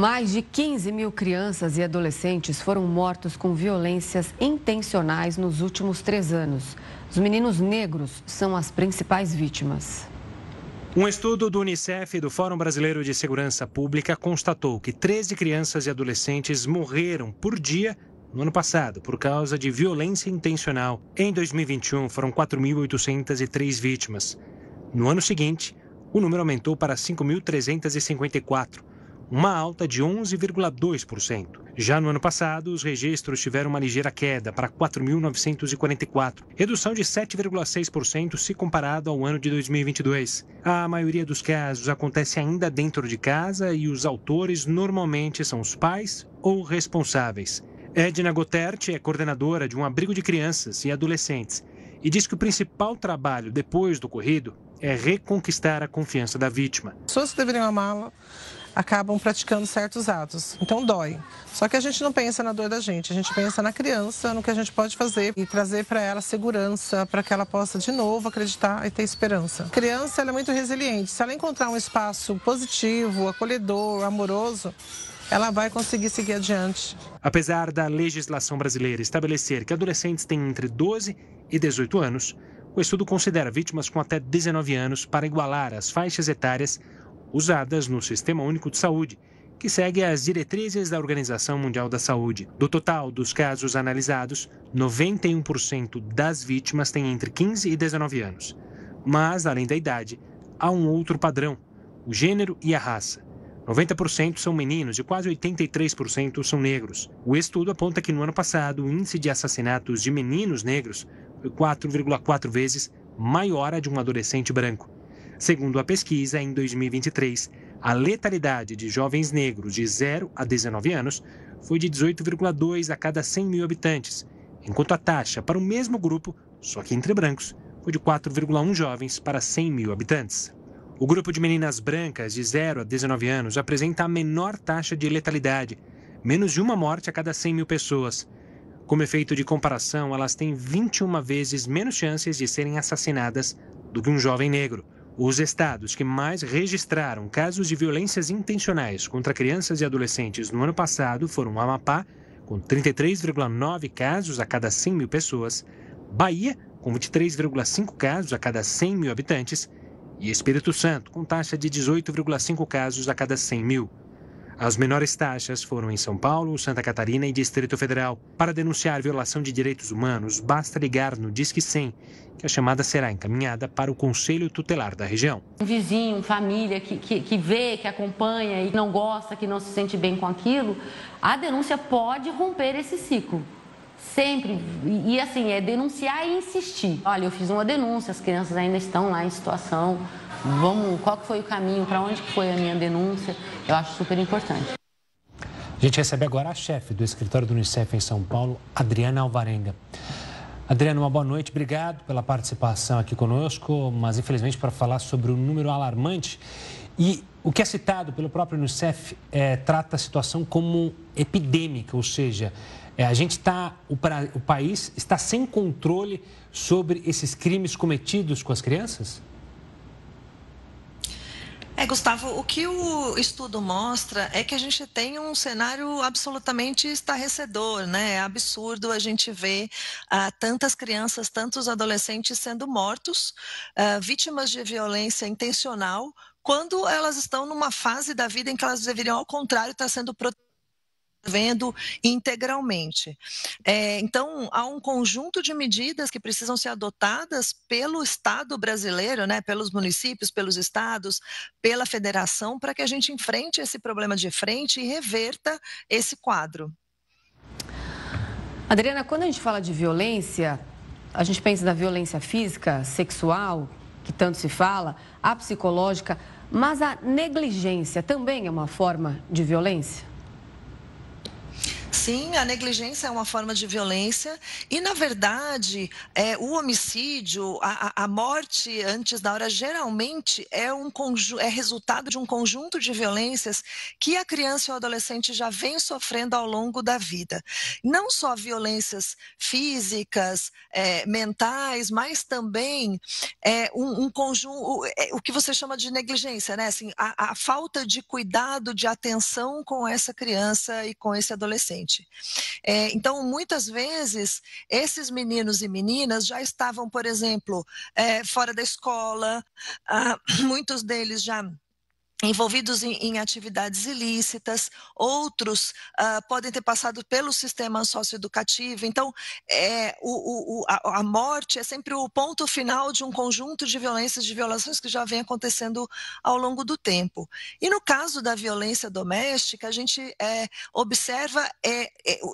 Mais de 15 mil crianças e adolescentes foram mortos com violências intencionais nos últimos 3 anos. Os meninos negros são as principais vítimas. Um estudo do Unicef e do Fórum Brasileiro de Segurança Pública constatou que 13 crianças e adolescentes morreram por dia no ano passado por causa de violência intencional. Em 2021, foram 4.803 vítimas. No ano seguinte, o número aumentou para 5.354. Uma alta de 11,2%. Já no ano passado, os registros tiveram uma ligeira queda para 4.944, redução de 7,6% se comparado ao ano de 2022. A maioria dos casos acontece ainda dentro de casa e os autores normalmente são os pais ou responsáveis. Edna Goterti é coordenadora de um abrigo de crianças e adolescentes e diz que o principal trabalho depois do ocorrido é reconquistar a confiança da vítima. As pessoas que deveriam amá-la acabam praticando certos atos, então dói. Só que a gente não pensa na dor da gente, a gente pensa na criança, no que a gente pode fazer e trazer para ela segurança, para que ela possa de novo acreditar e ter esperança. A criança ela é muito resiliente, se ela encontrar um espaço positivo, acolhedor, amoroso, ela vai conseguir seguir adiante. Apesar da legislação brasileira estabelecer que adolescentes têm entre 12 e 18 anos, o estudo considera vítimas com até 19 anos para igualar as faixas etárias usadas no Sistema Único de Saúde, que segue as diretrizes da Organização Mundial da Saúde. Do total dos casos analisados, 91% das vítimas têm entre 15 e 19 anos. Mas, além da idade, há um outro padrão, o gênero e a raça. 90% são meninos e quase 83% são negros. O estudo aponta que no ano passado o índice de assassinatos de meninos negros foi 4,4 vezes maior a de um adolescente branco. Segundo a pesquisa, em 2023, a letalidade de jovens negros de 0 a 19 anos foi de 18,2 a cada 100 mil habitantes, enquanto a taxa para o mesmo grupo, só que entre brancos, foi de 4,1 jovens para 100 mil habitantes. O grupo de meninas brancas de 0 a 19 anos apresenta a menor taxa de letalidade, menos de uma morte a cada 100 mil pessoas. Como efeito de comparação, elas têm 21 vezes menos chances de serem assassinadas do que um jovem negro. Os estados que mais registraram casos de violências intencionais contra crianças e adolescentes no ano passado foram o Amapá, com 33,9 casos a cada 100 mil pessoas, Bahia, com 23,5 casos a cada 100 mil habitantes, e Espírito Santo, com taxa de 18,5 casos a cada 100 mil. As menores taxas foram em São Paulo, Santa Catarina e Distrito Federal. Para denunciar violação de direitos humanos, basta ligar no Disque 100, que a chamada será encaminhada para o Conselho Tutelar da região. Um vizinho, família que vê, que acompanha e não gosta, que não se sente bem com aquilo, a denúncia pode romper esse ciclo. Sempre. E assim, é denunciar e insistir. Olha, eu fiz uma denúncia, as crianças ainda estão lá em situação. Qual que foi o caminho, para onde que foi a minha denúncia? Eu acho super importante. A gente recebe agora a chefe do escritório do Unicef em São Paulo, Adriana Alvarenga. Adriana, uma boa noite, obrigado pela participação aqui conosco, mas infelizmente para falar sobre um número alarmante. E o que é citado pelo próprio Unicef trata a situação como epidêmica, ou seja, o país está sem controle sobre esses crimes cometidos com as crianças? Gustavo, o que o estudo mostra é que a gente tem um cenário absolutamente estarrecedor, né? É absurdo a gente ver tantas crianças, tantos adolescentes sendo mortos, vítimas de violência intencional, quando elas estão numa fase da vida em que elas deveriam, ao contrário, estar sendo protegidas integralmente. Então, há um conjunto de medidas que precisam ser adotadas pelo Estado brasileiro, né, pelos municípios, pelos estados, pela federação, para que a gente enfrente esse problema de frente e reverta esse quadro. Adriana, quando a gente fala de violência, a gente pensa da violência física, sexual, que tanto se fala, a psicológica, mas a negligência também é uma forma de violência? Sim, a negligência é uma forma de violência e, na verdade, o homicídio, a morte antes da hora, geralmente é resultado de um conjunto de violências que a criança e o adolescente já vem sofrendo ao longo da vida. Não só violências físicas, mentais, mas também um conjunto, o que você chama de negligência, né? Assim, a falta de cuidado, de atenção com essa criança e com esse adolescente. Então, muitas vezes, esses meninos e meninas já estavam, por exemplo, fora da escola, muitos deles já envolvidos em atividades ilícitas, outros podem ter passado pelo sistema socioeducativo. Então, a morte é sempre o ponto final de um conjunto de violências, de violações que já vem acontecendo ao longo do tempo. E no caso da violência doméstica, a gente observa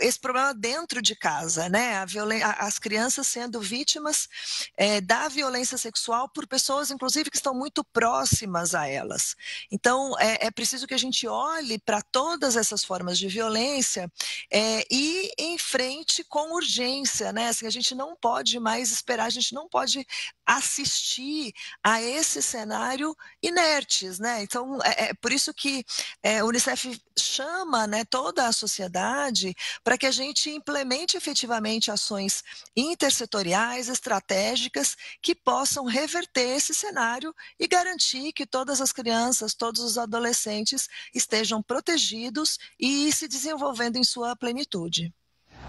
esse problema dentro de casa, né? As crianças sendo vítimas da violência sexual por pessoas, inclusive, que estão muito próximas a elas. Então, é preciso que a gente olhe para todas essas formas de violência e enfrente com urgência, né? Assim, a gente não pode mais esperar, a gente não pode assistir a esse cenário inertes, né? Então, é por isso que o Unicef chama, né, toda a sociedade para que a gente implemente efetivamente ações intersetoriais, estratégicas, que possam reverter esse cenário e garantir que todas as crianças, todos os adolescentes estejam protegidos e se desenvolvendo em sua plenitude.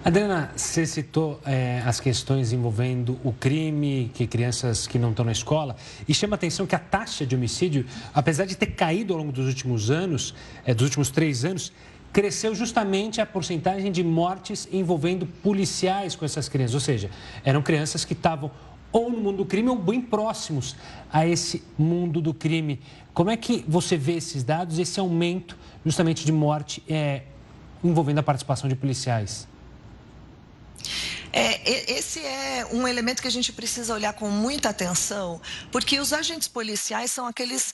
Adriana, você citou as questões envolvendo o crime, que crianças que não estão na escola, e chama a atenção que a taxa de homicídio, apesar de ter caído ao longo dos últimos anos, dos últimos 3 anos, cresceu justamente a porcentagem de mortes envolvendo policiais com essas crianças, ou seja, eram crianças que estavam ou no mundo do crime ou bem próximos a esse mundo do crime. Como é que você vê esses dados, esse aumento justamente de morte envolvendo a participação de policiais? Esse é um elemento que a gente precisa olhar com muita atenção, porque os agentes policiais são aqueles,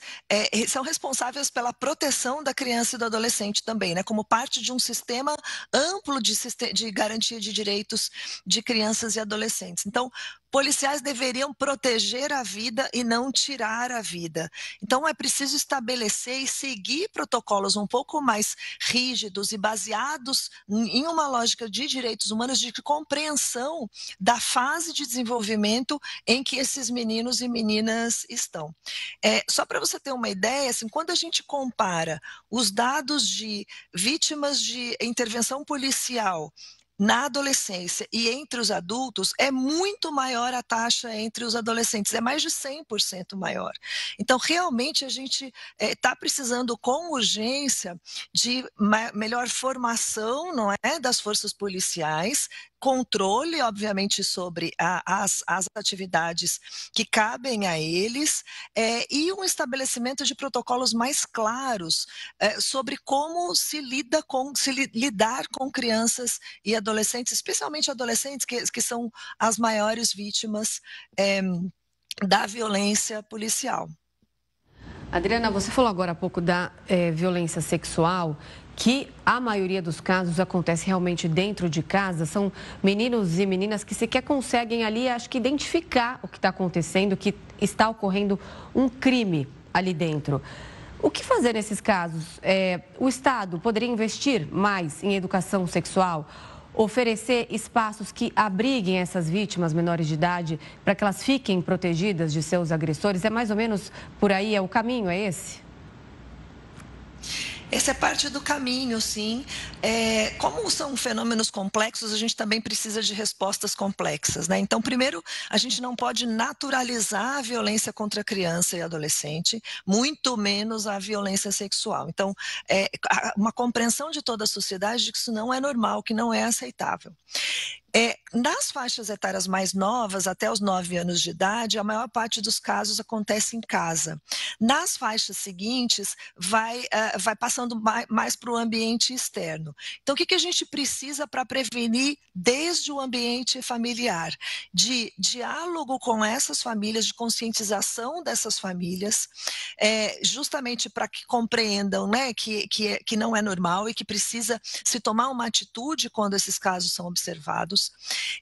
são responsáveis pela proteção da criança e do adolescente também, né? Como parte de um sistema amplo de garantia de direitos de crianças e adolescentes. Então, policiais deveriam proteger a vida e não tirar a vida. Então, é preciso estabelecer e seguir protocolos um pouco mais rígidos e baseados em uma lógica de direitos humanos, de compreensão da fase de desenvolvimento em que esses meninos e meninas estão. Só para você ter uma ideia, assim, quando a gente compara os dados de vítimas de intervenção policial na adolescência e entre os adultos, é muito maior a taxa entre os adolescentes, é mais de 100% maior. Então, realmente, a gente está precisando com urgência de melhor formação, não é, das forças policiais, controle, obviamente, sobre as atividades que cabem a eles e um estabelecimento de protocolos mais claros sobre como lidar com crianças e adolescentes, especialmente adolescentes que são as maiores vítimas da violência policial. Adriana, você falou agora há pouco da violência sexual, que a maioria dos casos acontece realmente dentro de casa. São meninos e meninas que sequer conseguem ali, acho que, identificar o que está acontecendo, que está ocorrendo um crime ali dentro. O que fazer nesses casos? O Estado poderia investir mais em educação sexual? Oferecer espaços que abriguem essas vítimas menores de idade para que elas fiquem protegidas de seus agressores? É mais ou menos por aí, o caminho é esse? Esse é parte do caminho, sim. Como são fenômenos complexos, a gente também precisa de respostas complexas, né? Então, primeiro, a gente não pode naturalizar a violência contra a criança e adolescente, muito menos a violência sexual. Então, uma compreensão de toda a sociedade de que isso não é normal, que não é aceitável. Nas faixas etárias mais novas, até os 9 anos de idade, a maior parte dos casos acontece em casa. Nas faixas seguintes, vai passando mais para o ambiente externo. Então, o que a gente precisa para prevenir desde o ambiente familiar? De diálogo com essas famílias, de conscientização dessas famílias, justamente para que compreendam, né, que não é normal e que precisa se tomar uma atitude quando esses casos são observados.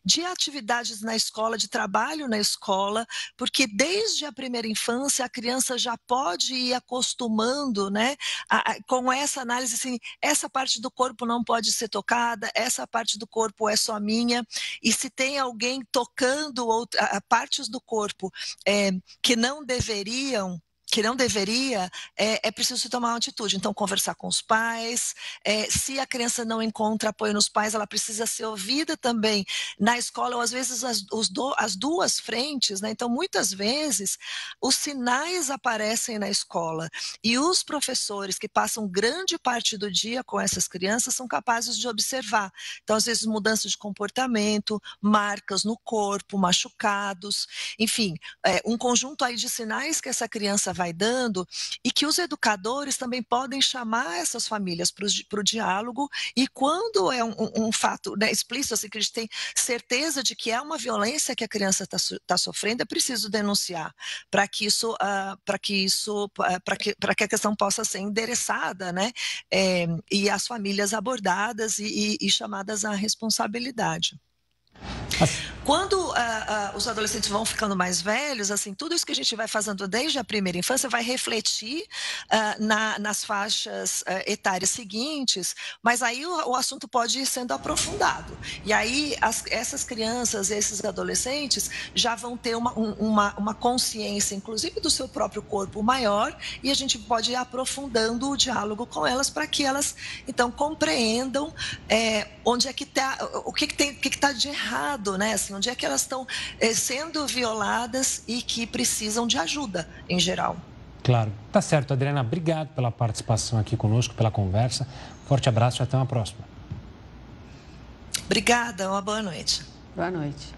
De atividades na escola, de trabalho na escola, porque desde a primeira infância a criança já pode ir acostumando, né, com essa análise, assim, essa parte do corpo não pode ser tocada, essa parte do corpo é só minha, e se tem alguém tocando partes do corpo que não deveria, é preciso se tomar uma atitude. Então, conversar com os pais. Se a criança não encontra apoio nos pais, ela precisa ser ouvida também na escola, ou às vezes as duas frentes, né? Então, muitas vezes, os sinais aparecem na escola e os professores que passam grande parte do dia com essas crianças são capazes de observar. Então, às vezes, mudança de comportamento, marcas no corpo, machucados, enfim, um conjunto aí de sinais que essa criança vai dando e que os educadores também podem chamar essas famílias para o diálogo, e quando é um fato, né, explícito, assim, que a gente tem certeza de que é uma violência que a criança está sofrendo, é preciso denunciar para que a questão possa ser endereçada, né, e as famílias abordadas e chamadas à responsabilidade. Quando os adolescentes vão ficando mais velhos, assim, tudo isso que a gente vai fazendo desde a primeira infância vai refletir nas faixas etárias seguintes, mas aí o assunto pode ir sendo aprofundado. E aí essas crianças, esses adolescentes já vão ter uma consciência, inclusive, do seu próprio corpo maior, e a gente pode ir aprofundando o diálogo com elas para que elas, então, compreendam onde é que está, o que está de errado, né? Assim, onde é que elas estão sendo violadas e que precisam de ajuda, em geral. Claro. Tá certo, Adriana. Obrigado pela participação aqui conosco, pela conversa. Forte abraço e até uma próxima. Obrigada, uma boa noite. Boa noite.